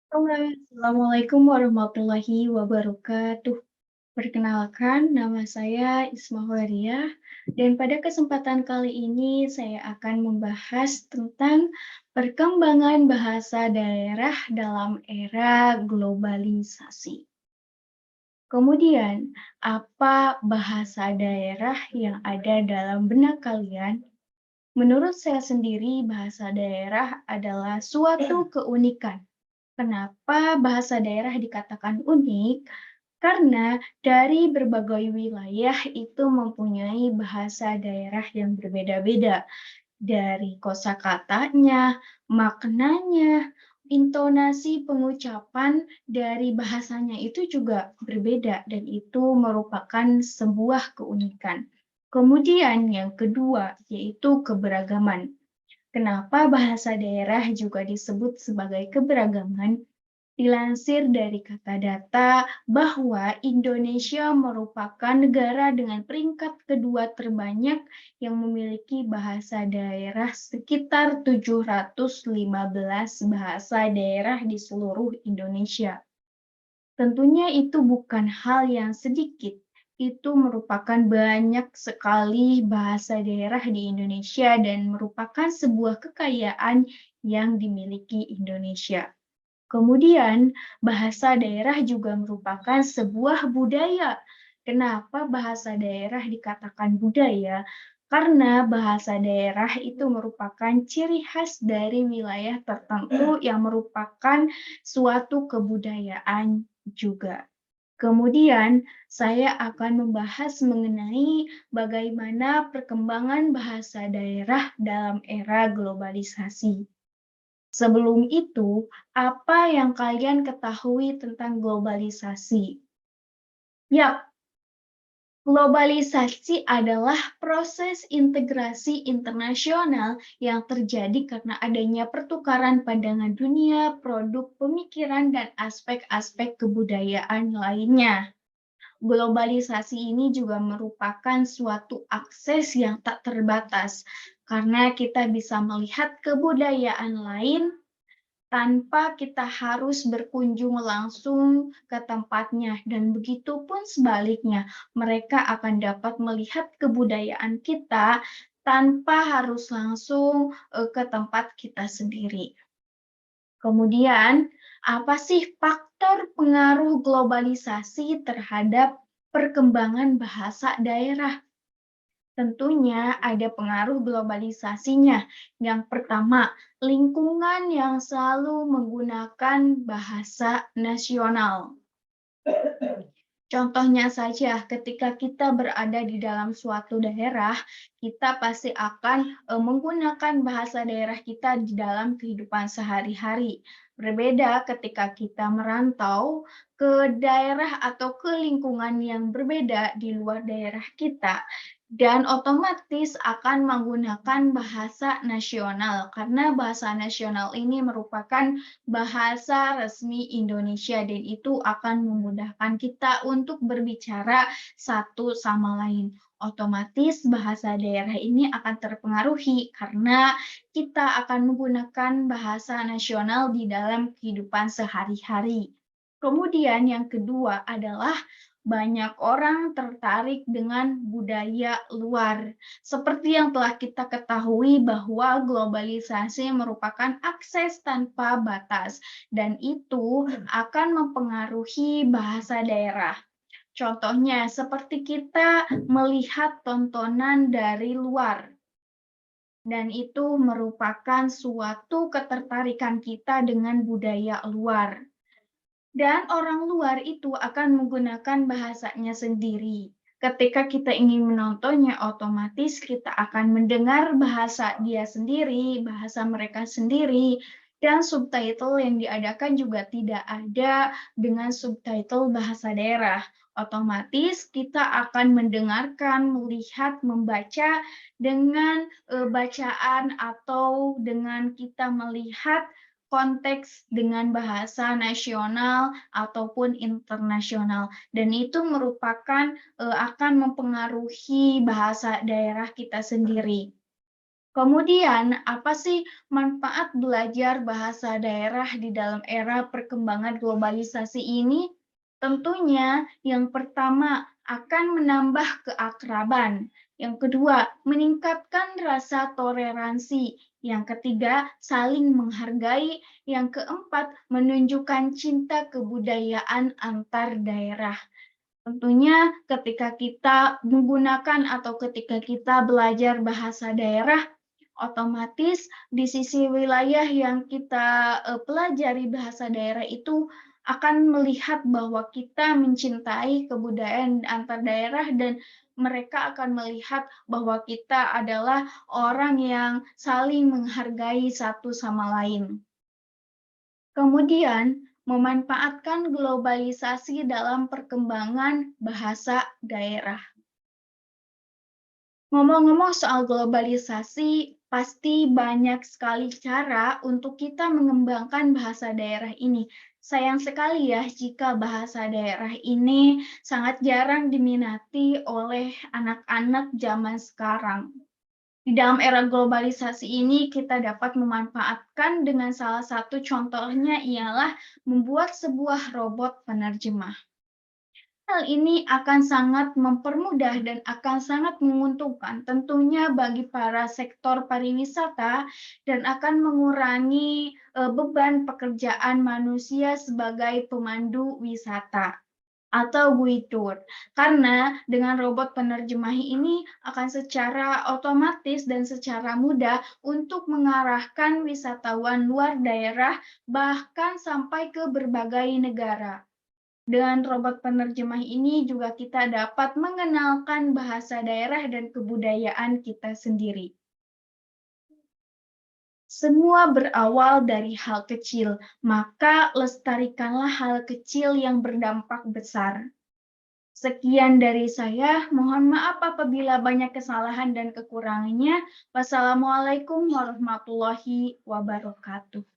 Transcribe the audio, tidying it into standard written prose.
Halo, Assalamualaikum warahmatullahi wabarakatuh. Perkenalkan, nama saya Isma Hoeriah, dan pada kesempatan kali ini saya akan membahas tentang perkembangan bahasa daerah dalam era globalisasi. Kemudian, apa bahasa daerah yang ada dalam benak kalian? Menurut saya sendiri, bahasa daerah adalah suatu keunikan. Kenapa bahasa daerah dikatakan unik? Karena dari berbagai wilayah itu mempunyai bahasa daerah yang berbeda-beda, dari kosakatanya, maknanya, intonasi pengucapan dari bahasanya itu juga berbeda dan itu merupakan sebuah keunikan. Kemudian yang kedua yaitu keberagaman. Kenapa bahasa daerah juga disebut sebagai keberagaman? Dilansir dari kata data bahwa Indonesia merupakan negara dengan peringkat kedua terbanyak yang memiliki bahasa daerah sekitar 715 bahasa daerah di seluruh Indonesia. Tentunya itu bukan hal yang sedikit, itu merupakan banyak sekali bahasa daerah di Indonesia dan merupakan sebuah kekayaan yang dimiliki Indonesia. Kemudian, bahasa daerah juga merupakan sebuah budaya. Kenapa bahasa daerah dikatakan budaya? Karena bahasa daerah itu merupakan ciri khas dari wilayah tertentu yang merupakan suatu kebudayaan juga. Kemudian, saya akan membahas mengenai bagaimana perkembangan bahasa daerah dalam era globalisasi. Sebelum itu, apa yang kalian ketahui tentang globalisasi? Ya, globalisasi adalah proses integrasi internasional yang terjadi karena adanya pertukaran pandangan dunia, produk pemikiran, dan aspek-aspek kebudayaan lainnya. Globalisasi ini juga merupakan suatu akses yang tak terbatas, karena kita bisa melihat kebudayaan lain tanpa kita harus berkunjung langsung ke tempatnya, dan begitu pun sebaliknya, mereka akan dapat melihat kebudayaan kita tanpa harus langsung ke tempat kita sendiri. Kemudian, apa sih faktor pengaruh globalisasi terhadap perkembangan bahasa daerah? Tentunya ada pengaruh globalisasinya. Yang pertama, lingkungan yang selalu menggunakan bahasa nasional. Contohnya saja, ketika kita berada di dalam suatu daerah, kita pasti akan menggunakan bahasa daerah kita di dalam kehidupan sehari-hari. Berbeda ketika kita merantau ke daerah atau ke lingkungan yang berbeda di luar daerah kita, dan otomatis akan menggunakan bahasa nasional, karena bahasa nasional ini merupakan bahasa resmi Indonesia dan itu akan memudahkan kita untuk berbicara satu sama lain. Otomatis bahasa daerah ini akan terpengaruhi karena kita akan menggunakan bahasa nasional di dalam kehidupan sehari-hari. Kemudian yang kedua adalah banyak orang tertarik dengan budaya luar. Seperti yang telah kita ketahui bahwa globalisasi merupakan akses tanpa batas, dan itu akan mempengaruhi bahasa daerah. Contohnya, seperti kita melihat tontonan dari luar, dan itu merupakan suatu ketertarikan kita dengan budaya luar. Dan orang luar itu akan menggunakan bahasanya sendiri. Ketika kita ingin menontonnya, otomatis kita akan mendengar bahasa dia sendiri, bahasa mereka sendiri, dan subtitle yang diadakan juga tidak ada dengan subtitle bahasa daerah. Otomatis kita akan mendengarkan, melihat, membaca dengan bacaan atau dengan kita melihat konteks dengan bahasa nasional ataupun internasional, dan itu merupakan akan mempengaruhi bahasa daerah kita sendiri. Kemudian, apa sih manfaat belajar bahasa daerah di dalam era perkembangan globalisasi ini? Tentunya, yang pertama akan menambah keakraban, yang kedua meningkatkan rasa toleransi, yang ketiga saling menghargai, yang keempat menunjukkan cinta kebudayaan antar daerah. Tentunya ketika kita menggunakan atau ketika kita belajar bahasa daerah, otomatis di sisi wilayah yang kita pelajari bahasa daerah itu akan melihat bahwa kita mencintai kebudayaan antar daerah dan mereka akan melihat bahwa kita adalah orang yang saling menghargai satu sama lain. Kemudian, memanfaatkan globalisasi dalam perkembangan bahasa daerah. Ngomong-ngomong soal globalisasi, pasti banyak sekali cara untuk kita mengembangkan bahasa daerah ini. Sayang sekali ya jika bahasa daerah ini sangat jarang diminati oleh anak-anak zaman sekarang. Di dalam era globalisasi ini, kita dapat memanfaatkan dengan salah satu contohnya ialah membuat sebuah robot penerjemah. Hal ini akan sangat mempermudah dan akan sangat menguntungkan tentunya bagi para sektor pariwisata dan akan mengurangi beban pekerjaan manusia sebagai pemandu wisata atau guidur. Karena dengan robot penerjemah ini akan secara otomatis dan secara mudah untuk mengarahkan wisatawan luar daerah bahkan sampai ke berbagai negara. Dengan robot penerjemah ini juga kita dapat mengenalkan bahasa daerah dan kebudayaan kita sendiri. Semua berawal dari hal kecil, maka lestarikanlah hal kecil yang berdampak besar. Sekian dari saya, mohon maaf apabila banyak kesalahan dan kekurangannya. Wassalamualaikum warahmatullahi wabarakatuh.